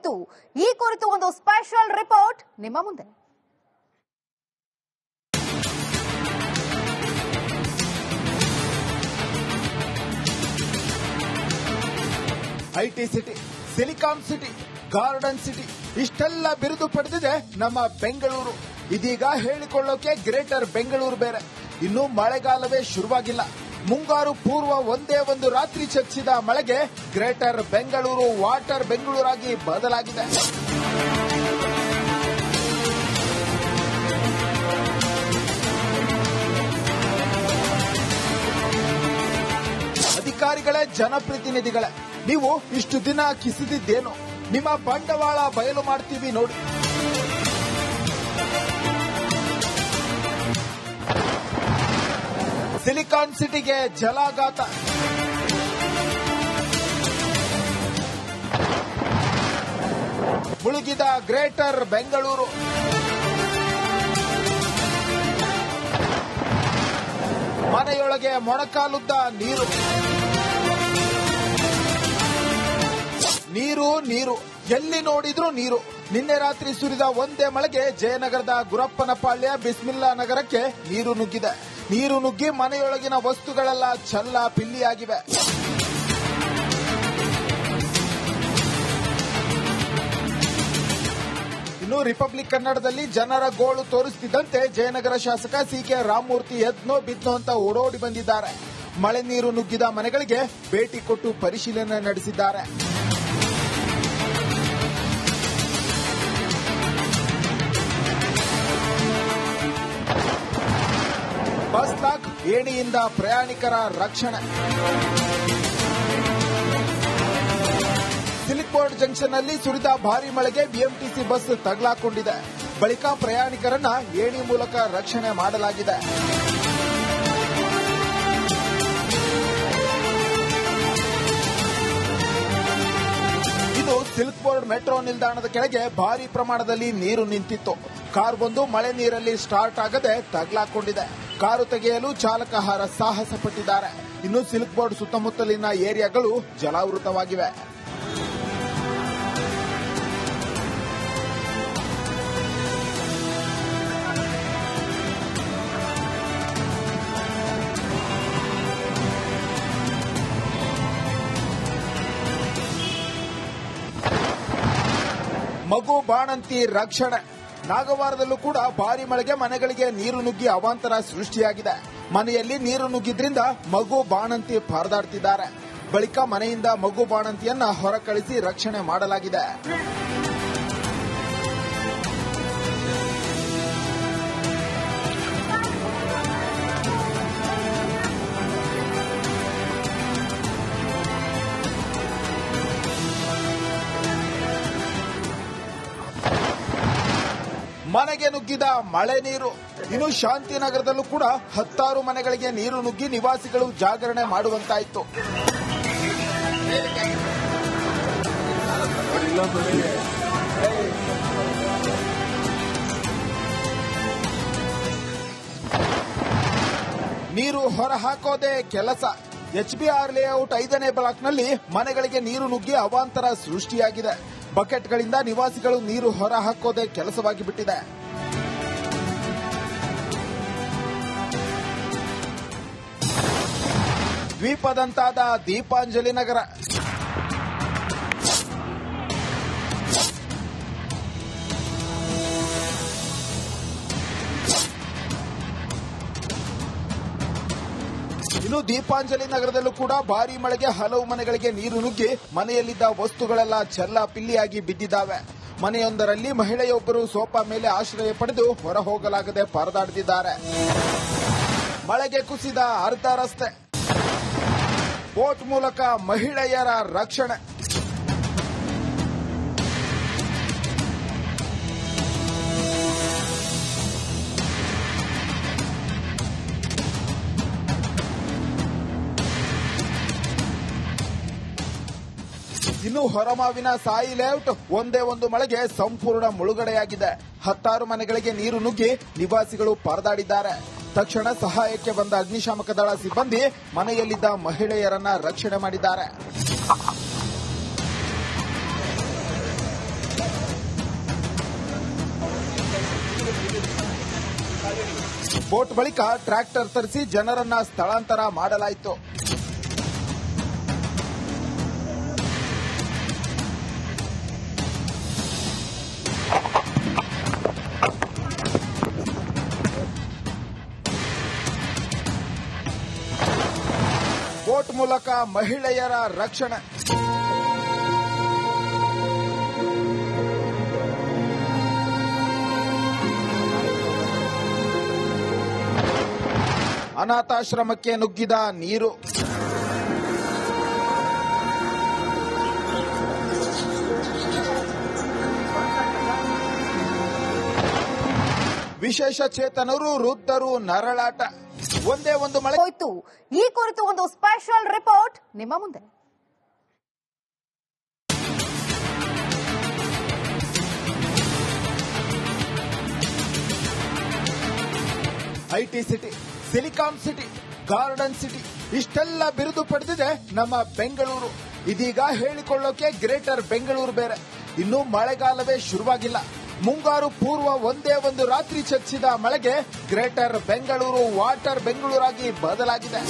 ಏನಾಯಿತು? ಈ ಕುರಿತು ಒಂದು ಸ್ಪೆಷಲ್ ರಿಪೋರ್ಟ್ ನಿಮ್ಮ ಮುಂದೆ. IT city, silicon city, garden city ಇಷ್ಟೆಲ್ಲ ಬಿರುದು ಪಡೆದಿದೆ ನಮ್ಮ ಬೆಂಗಳೂರು. ಇದೀಗ ಹೇಳಿಕೊಳ್ಳೋಕೆ ಗ್ರೇಟರ್ ಬೆಂಗಳೂರು ಬೇರೆ. ಇನ್ನು ಮಳೆಗಾಲವೇ ಶುರುವಾಗಿಲ್ಲ. ಮುಂಗಾರು ಪೂರ್ವ ಒಂದೇ ಒಂದು ರಾತ್ರಿ ಚಚ್ಚಿದ ಮಳೆಗೆ ಗ್ರೇಟರ್ ಬೆಂಗಳೂರು ವಾಟರ್ ಬೆಂಗಳೂರಾಗಿ ಬದಲಾಗಿದೆ. ಅಧಿಕಾರಿಗಳೇ ಜನಪ್ರತಿನಿಧಿಗಳೇ, ನೀವು ಇಷ್ಟು ದಿನ ಕಿಸಿದಿದ್ದೇನು? ನಿಮ್ಮ ಬಂಡವಾಳ ಬಯಲು ಮಾಡ್ತೀವಿ ನೋಡಿ. ಸಿಲಿಕಾನ್ ಸಿಟಿಗೆ ಜಲಾಘಾತ, ಮುಳುಗಿದ ಗ್ರೇಟರ್ ಬೆಂಗಳೂರು. ಮನೆಯೊಳಗೆ ಮೊಣಕಾಲುದ್ದ ನೀರು. ನೀರು ನೀರು ಎಲ್ಲಿ ನೋಡಿದ್ರೂ ನೀರು. ನಿನ್ನೆ ರಾತ್ರಿ ಸುರಿದ ಒಂದೇ ಮಳೆಗೆ ಜಯನಗರದ ಗುರಪ್ಪನಪಾಳ್ಯ ಬಿಸ್ಮಿಲ್ಲಾ ನಗರಕ್ಕೆ ನೀರು ನುಗ್ಗಿದೆ. ನೀರು ನುಗ್ಗಿ ಮನೆಯೊಳಗಿನ ವಸ್ತುಗಳೆಲ್ಲ ಚಲ್ಲ ಪಿಲ್ಲಿಯಾಗಿವೆ. ಇನ್ನು ರಿಪಬ್ಲಿಕ್ ಕನ್ನಡದಲ್ಲಿ ಜನರ ಗೋಳು ತೋರಿಸುತ್ತಿದ್ದಂತೆ ಜಯನಗರ ಶಾಸಕ ಸಿಕೆ ರಾಮಮೂರ್ತಿ ಎದ್ನೋ ಬಿದ್ನೋ ಅಂತ ಓಡೋಡಿ ಬಂದಿದ್ದಾರೆ. ಮಳೆ ನೀರು ನುಗ್ಗಿದ ಮನೆಗಳಿಗೆ ಭೇಟಿ ಕೊಟ್ಟು ಪರಿಶೀಲನೆ ನಡೆಸಿದ್ದಾರೆ. ಬಸ್ ಲಾಕ್, ಏಣಿಯಿಂದ ಪ್ರಯಾಣಿಕರ ರಕ್ಷಣೆ. ಸಿಲ್ಕ್ ಬೋರ್ಡ್ ಜಂಕ್ಷನ್ ನಲ್ಲಿ ಸುರಿದ ಭಾರಿ ಮಳೆಗೆ ಬಿಎಂಟಿಸಿ ಬಸ್ ತಗಲಾಕೊಂಡಿದೆ. ಬಳಿಕ ಪ್ರಯಾಣಿಕರನ್ನ ಏಣಿ ಮೂಲಕ ರಕ್ಷಣೆ ಮಾಡಲಾಗಿದೆ. ಇದು ಸಿಲ್ಕ್ ಬೋರ್ಡ್ ಮೆಟ್ರೋ ನಿಲ್ದಾಣದ ಕೆಳಗೆ ಭಾರಿ ಪ್ರಮಾಣದಲ್ಲಿ ನೀರು ನಿಂತಿತ್ತು. ಕಾರ್ ಮಳೆ ನೀರಲ್ಲಿ ಸ್ಟಾರ್ಟ್ ಆಗದೆ ತಗಲಾಕೊಂಡಿದೆ. ಕಾರು ತೆಗೆಯಲು ಚಾಲಕ ಸಾಹಸ ಪಟ್ಟಿದ್ದಾರೆ. ಇನ್ನು ಸಿಲ್ಕ್ ಬೋರ್ಡ್ ಸುತ್ತಮುತ್ತಲಿನ ಏರಿಯಾಗಳು ಜಲಾವೃತವಾಗಿವೆ. ಮಗು ಬಾಣಂತಿ ರಕ್ಷಣೆ. ನಾಗವಾರದಲ್ಲೂ ಕೂಡ ಭಾರಿ ಮಳೆಗೆ ಮನೆಗಳಿಗೆ ನೀರು ನುಗ್ಗಿ ಅವಾಂತರ ಸೃಷ್ಟಿಯಾಗಿದೆ. ಮನೆಯಲ್ಲಿ ನೀರು ನುಗ್ಗಿದ್ರಿಂದ ಮಗು ಬಾಣಂತಿ ಪರದಾಡ್ತಿದ್ದಾರೆ. ಬಳಿಕ ಮನೆಯಿಂದ ಮಗು ಬಾಣಂತಿಯನ್ನ ಹೊರಕಳಿಸಿ ರಕ್ಷಣೆ ಮಾಡಲಾಗಿದೆ. ಮನೆಗೆ ನುಗ್ಗಿದ ಮಳೆ ನೀರು. ಇನ್ನು ಶಾಂತಿನಗರದಲ್ಲೂ ಕೂಡ 10 ಮನೆಗಳಿಗೆ ನೀರು ನುಗ್ಗಿ ನಿವಾಸಿಗಳು ಜಾಗರಣೆ ಮಾಡುವಂತಾಯಿತು. ನೀರು ಹೊರಹಾಕೋದೇ ಕೆಲಸ. ಎಚ್ಬಿಆರ್ ಲೇಔಟ್ 5ನೇ ಬ್ಲಾಕ್ನಲ್ಲಿ ಮನೆಗಳಿಗೆ ನೀರು ನುಗ್ಗಿ ಅವಾಂತರ ಸೃಷ್ಟಿಯಾಗಿದೆ. ಬಕೆಟ್ಗಳಿಂದ ನಿವಾಸಿಗಳು ನೀರು ಹೊರ ಹಾಕೋದೇ ಕೆಲಸವಾಗಿ ಬಿಟ್ಟಿದೆ. ದ್ವೀಪದಂತಾದ ದೀಪಾಂಜಲಿ ನಗರ. ಇನ್ನು ದೀಪಾಂಜಲಿ ನಗರದಲ್ಲೂ ಕೂಡ ಭಾರಿ ಮಳೆಗೆ ಹಲವು ಮನೆಗಳಿಗೆ ನೀರು ನುಗ್ಗಿ ಮನೆಯಲ್ಲಿದ್ದ ವಸ್ತುಗಳೆಲ್ಲ ಚೆಲ್ಲಾಪಿಲ್ಲಿಯಾಗಿ ಬಿದ್ದಿದ್ದಾವೆ. ಮನೆಯೊಂದರಲ್ಲಿ ಮಹಿಳೆಯೊಬ್ಬರು ಸೋಫಾ ಮೇಲೆ ಆಶ್ರಯ ಪಡೆದು ಹೊರ ಹೋಗಲಾಗದೆ ಪರದಾಡುತ್ತಿದ್ದಾರೆ. ಮಳೆಗೆ ಕುಸಿದ ಅರ್ಧ ರಸ್ತೆ. ಬೋಟ್ ಮೂಲಕ ಮಹಿಳೆಯರ ರಕ್ಷಣೆ. ಇನ್ನು ಹೊರಮಾವಿನ ಸಾಯಿ ಲೇಔಟ್ ಒಂದೇ ಒಂದು ಮಳೆಗೆ ಸಂಪೂರ್ಣ ಮುಳುಗಡೆಯಾಗಿದೆ. 10 ಮನೆಗಳಿಗೆ ನೀರು ನುಗ್ಗಿ ನಿವಾಸಿಗಳು ಪರದಾಡಿದ್ದಾರೆ. ತಕ್ಷಣ ಸಹಾಯಕ್ಕೆ ಬಂದ ಅಗ್ನಿಶಾಮಕ ದಳ ಸಿಬ್ಬಂದಿ ಮನೆಯಲ್ಲಿದ್ದ ಮಹಿಳೆಯರನ್ನ ರಕ್ಷಣೆ ಮಾಡಿದ್ದಾರೆ. ಬೋಟ್ ಬಳಿಕ ಟ್ರ್ಯಾಕ್ಟರ್ ತರಿಸಿ ಜನರನ್ನ ಸ್ಥಳಾಂತರ ಮಾಡಲಾಯಿತು. ಬೋಟ್ ಮೂಲಕ ಮಹಿಳೆಯರ ರಕ್ಷಣೆ. ಅನಾಥಾಶ್ರಮಕ್ಕೆ ನುಗ್ಗಿದ ನೀರು. ವಿಶೇಷ ಚೇತನರು, ವೃದ್ಧರು ನರಳಾಟ. ಒಂದೇ ಒಂದು ಮಳೆ ಹೋಯ್ತು. ಈ ಕುರಿತು ಒಂದು ಸ್ಪೆಷಲ್ ರಿಪೋರ್ಟ್ ನಿಮ್ಮ ಮುಂದೆ. IT city, silicon city, garden city ಇಷ್ಟೆಲ್ಲ ಬಿರುದು ಪಡೆದಿದೆ ನಮ್ಮ ಬೆಂಗಳೂರು. ಇದೀಗ ಹೇಳಿಕೊಳ್ಳೋಕೆ ಗ್ರೇಟರ್ ಬೆಂಗಳೂರು ಬೇರೆ. ಇನ್ನು ಮಳೆಗಾಲವೇ ಶುರುವಾಗಿಲ್ಲ. ಮುಂಗಾರು ಪೂರ್ವ ಒಂದೇ ಒಂದು ರಾತ್ರಿ ಚಚ್ಚಿದ ಮಳೆಗೆ ಗ್ರೇಟರ್ ಬೆಂಗಳೂರು ವಾಟರ್ ಬೆಂಗಳೂರಾಗಿ ಬದಲಾಗಿದೆ.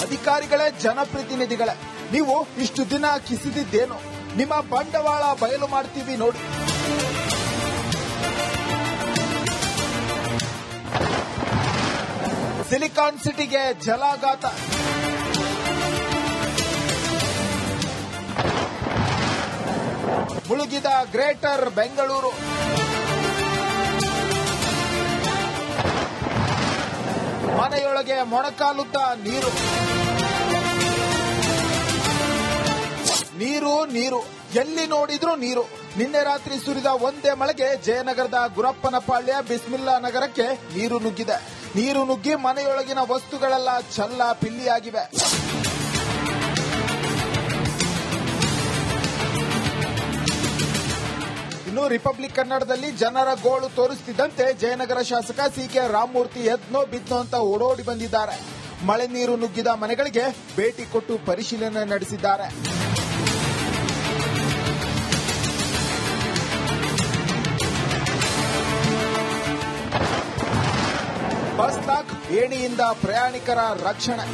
ಅಧಿಕಾರಿಗಳೇ, ಜನಪ್ರತಿನಿಧಿಗಳೇ, ನೀವು ಇಷ್ಟು ದಿನ ಕಿಸಿದಿದ್ದೇನು? ನಿಮ್ಮ ಬಂಡವಾಳ ಬಯಲು ಮಾಡ್ತೀವಿ ನೋಡಿ. ಸಿಲಿಕಾನ್ ಸಿಟಿಗೆ ಜಲಾಘಾತ. ಮುಳುಗಿದ ಗ್ರೇಟರ್ ಬೆಂಗಳೂರು. ಮನೆಯೊಳಗೆ ಮೊಣಕಾಲುತ್ತಾ ನೀರು. ನೀರು ನೀರು, ಎಲ್ಲಿ ನೋಡಿದ್ರೂ ನೀರು. ನಿನ್ನೆ ರಾತ್ರಿ ಸುರಿದ ಒಂದೇ ಮಳೆಗೆ ಜಯನಗರದ ಗುರಪ್ಪನಪಾಳ್ಯ, ಬಿಸ್ಮಿಲ್ಲಾ ನಗರಕ್ಕೆ ನೀರು ನುಗ್ಗಿದೆ. ನೀರು ನುಗ್ಗಿ ಮನೆಯೊಳಗಿನ ವಸ್ತುಗಳೆಲ್ಲ ಚಲ್ಲ ಪಿಲ್ಲಿಯಾಗಿವೆ. ಇನ್ನು ರಿಪಬ್ಲಿಕ್ ಕನ್ನಡದಲ್ಲಿ ಜನರ ಗೋಳು ತೋರಿಸುತ್ತಿದ್ದಂತೆ ಜಯನಗರ ಶಾಸಕ ಸಿಕೆ ರಾಮಮೂರ್ತಿ ಎದ್ನೋ ಬಿದ್ನೋ ಅಂತ ಓಡೋಡಿ ಬಂದಿದ್ದಾರೆ. ಮಳೆ ನೀರು ನುಗ್ಗಿದ ಮನೆಗಳಿಗೆ ಭೇಟಿ ಕೊಟ್ಟು ಪರಿಶೀಲನೆ ನಡೆಸಿದ್ದಾರೆ. ಬಸ್ ಲಾಕ್, ಏಣಿಯಿಂದ ಪ್ರಯಾಣಿಕರ ರಕ್ಷಣೆ.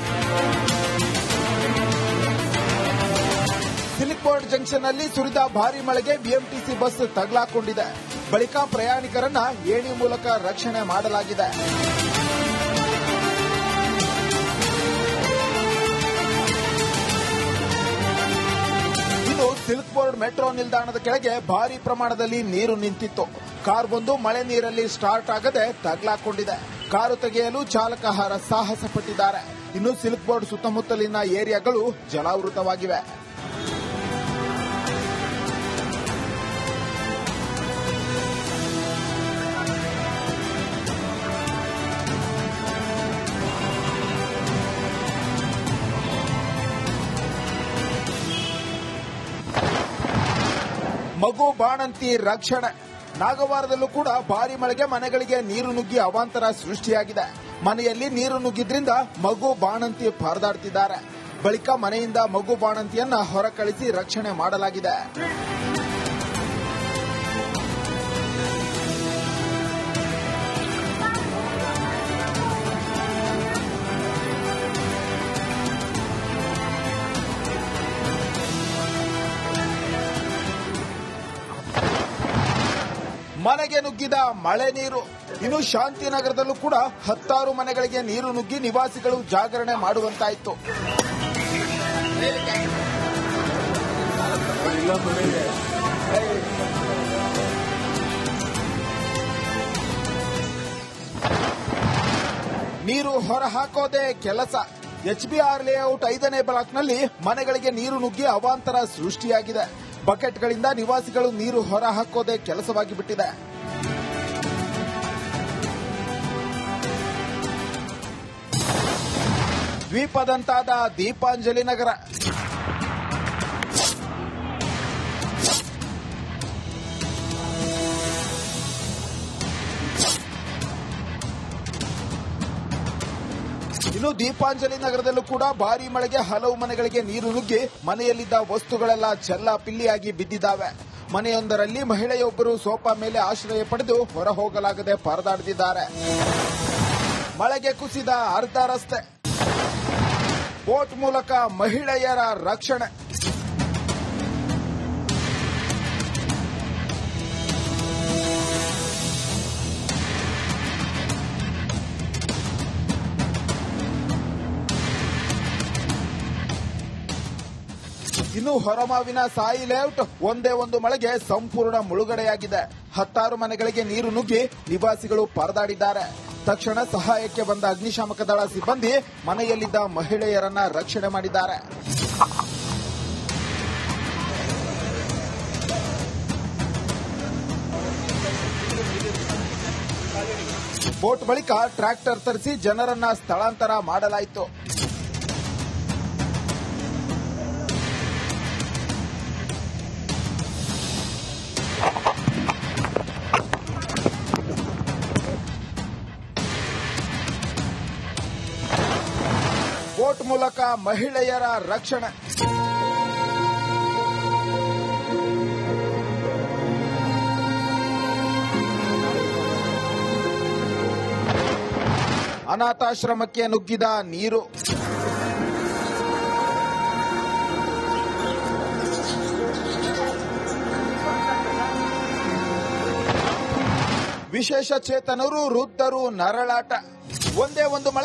ಸಿಲ್ಕ್ ಬೋರ್ಡ್ ಜಂಕ್ಷನ್ ನಲ್ಲಿ ಸುರಿದ ಭಾರಿ ಮಳೆಗೆ ಬಿಎಂಟಿಸಿ ಬಸ್ ತಗಲಾಕೊಂಡಿದೆ. ಬಳಿಕ ಪ್ರಯಾಣಿಕರನ್ನ ಏಣಿ ಮೂಲಕ ರಕ್ಷಣೆ ಮಾಡಲಾಗಿದೆ. ಇದು ಸಿಲ್ಕ್ ಬೋರ್ಡ್ ಮೆಟ್ರೋ ನಿಲ್ದಾಣದ ಕೆಳಗೆ ಭಾರಿ ಪ್ರಮಾಣದಲ್ಲಿ ನೀರು ನಿಂತಿತ್ತು. ಕಾರ್ ಒಂದು ಮಳೆ ನೀರಲ್ಲಿ ಸ್ಟಾರ್ಟ್ ಆಗದೆ ತಗಲಾಕೊಂಡಿದೆ. ಕಾರು ತೆಗೆಯಲು ಚಾಲಕ ಸಾಹಸ ಪಟ್ಟಿದ್ದಾರೆ. ಇನ್ನು ಸಿಲ್ಕ್ ಬೋರ್ಡ್ ಸುತ್ತಮುತ್ತಲಿನ ಏರಿಯಾಗಳು ಜಲಾವೃತವಾಗಿವೆ. ಮಗು ಬಾಣಂತಿ ರಕ್ಷಣೆ. ನಾಗವಾರದಲ್ಲೂ ಕೂಡ ಭಾರಿ ಮಳೆಗೆ ಮನೆಗಳಿಗೆ ನೀರು ನುಗ್ಗಿ ಅವಾಂತರ ಸೃಷ್ಟಿಯಾಗಿದೆ. ಮನೆಯಲ್ಲಿ ನೀರು ನುಗ್ಗಿದ್ರಿಂದ ಮಗು ಬಾಣಂತಿ ಪರದಾಡ್ತಿದ್ದಾರೆ. ಬಳಿಕ ಮನೆಯಿಂದ ಮಗು ಬಾಣಂತಿಯನ್ನ ಹೊರಕಳಿಸಿ ರಕ್ಷಣೆ ಮಾಡಲಾಗಿದೆ. ಮನೆಗೆ ನುಗ್ಗಿದ ಮಳೆ ನೀರು. ಇನ್ನು ಶಾಂತಿನಗರದಲ್ಲೂ ಕೂಡ 10 ಮನೆಗಳಿಗೆ ನೀರು ನುಗ್ಗಿ ನಿವಾಸಿಗಳು ಜಾಗರಣೆ ಮಾಡುವಂತಾಯಿತು. ನೀರು ಹೊರಹಾಕೋದೇ ಕೆಲಸ. ಎಚ್ಬಿಆರ್ ಲೇಔಟ್ 5ನೇ ಬ್ಲಾಕ್ನಲ್ಲಿ ಮನೆಗಳಿಗೆ ನೀರು ನುಗ್ಗಿ ಅವಾಂತರ ಸೃಷ್ಟಿಯಾಗಿದೆ. ಬಕೆಟ್ಗಳಿಂದ ನಿವಾಸಿಗಳು ನೀರು ಹೊರಹಾಕೋದೇ ಕೆಲಸವಾಗಿ ಬಿಟ್ಟಿದೆ. ದ್ವೀಪದಂತಾದ ದೀಪಾಂಜಲಿ ನಗರ. ಇನ್ನು ದೀಪಾಂಜಲಿ ನಗರದಲ್ಲೂ ಕೂಡ ಭಾರೀ ಮಳೆಗೆ ಹಲವು ಮನೆಗಳಿಗೆ ನೀರು ನುಗ್ಗಿ ಮನೆಯಲ್ಲಿದ್ದ ವಸ್ತುಗಳೆಲ್ಲ ಚೆಲ್ಲಾಪಿಲ್ಲಿಯಾಗಿ ಬಿದ್ದಿದ್ದಾವೆ. ಮನೆಯೊಂದರಲ್ಲಿ ಮಹಿಳೆಯೊಬ್ಬರು ಸೋಫಾ ಮೇಲೆ ಆಶ್ರಯ ಪಡೆದು ಹೊರ ಹೋಗಲಾಗದೆ ಪರದಾಡುತ್ತಿದ್ದಾರೆ. ಮಳೆಗೆ ಕುಸಿದ ಅರ್ಧ ರಸ್ತೆ, ಬೋಟ್ ಮೂಲಕ ಮಹಿಳೆಯರ ರಕ್ಷಣೆ. ಇನ್ನು ಹೊರಮಾವಿನ ಸಾಯಿ ಲೇಔಟ್ ಒಂದೇ ಒಂದು ಮಳೆಗೆ ಸಂಪೂರ್ಣ ಮುಳುಗಡೆಯಾಗಿದೆ. 10 ಮನೆಗಳಿಗೆ ನೀರು ನುಗ್ಗಿ ನಿವಾಸಿಗಳು ಪರದಾಡಿದ್ದಾರೆ. ತಕ್ಷಣ ಸಹಾಯಕ್ಕೆ ಬಂದ ಅಗ್ನಿಶಾಮಕ ದಳ ಸಿಬ್ಬಂದಿ ಮನೆಯಲ್ಲಿದ್ದ ಮಹಿಳೆಯರನ್ನ ರಕ್ಷಣೆ ಮಾಡಿದ್ದಾರೆ. ಬೋಟ್ ಬಳಿಕ ಟ್ರ್ಯಾಕ್ಟರ್ ತರಿಸಿ ಜನರನ್ನ ಸ್ಥಳಾಂತರ ಮಾಡಲಾಯಿತು. ಬೋಟ್ ಮೂಲಕ ಮಹಿಳೆಯರ ರಕ್ಷಣೆ. ಅನಾಥಾಶ್ರಮಕ್ಕೆ ನುಗ್ಗಿದ ನೀರು. ವಿಶೇಷ ಚೇತನರು, ವೃದ್ಧರು ನರಳಾಟ. ಒಂದೇ ಒಂದು ಮಳೆ